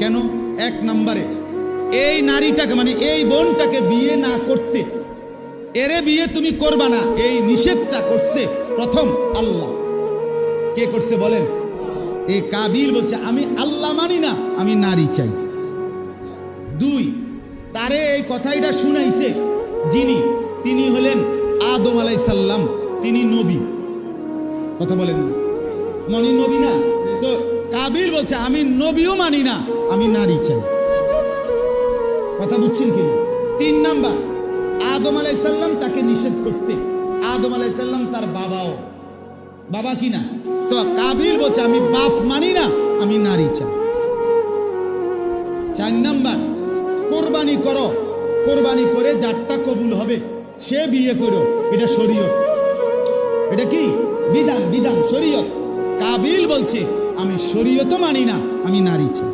কেন? এক নম্বরে এই নারীটাকে মানে এই বোনটাকে বিয়ে না করতে, এরে বিয়ে তুমি করবা না, এই নিষেধটা করছে প্রথম আল্লাহ। কে করছে বলেন? এই কাবিল বলছে আমি আল্লাহ মানি না, আমি নারী চাই। দুই, তারে এই কথাটা শুনাইছে যিনি, তিনি হলেন আদম আলাইহিস সালাম, তিনি নবী। কথা বলেন না, মনি নবী না? তো কাবিল বলছে আমি নবীও মানি না, আমি নারী চাই। কথা বুঝছেন কিনা? তিন নাম্বার, আদম আলাইহিস সালাম তাকে নিষেধ করছে। আদম আলাইহিস সালাম তার বাবাও, বাবা কিনা? তো কাবিল বলছে আমি বাপ মানি না, আমি নারী চাই। চার নাম্বার, কোরবানি করো, কোরবানি করে যারটা কবুল হবে সে বিয়ে করো, এটা শরীয়ত। এটা কি বিধান? বিধান, শরীয়ত। কাবিল বলছে আমি শরীয়তও মানি না, আমি নারী চাই।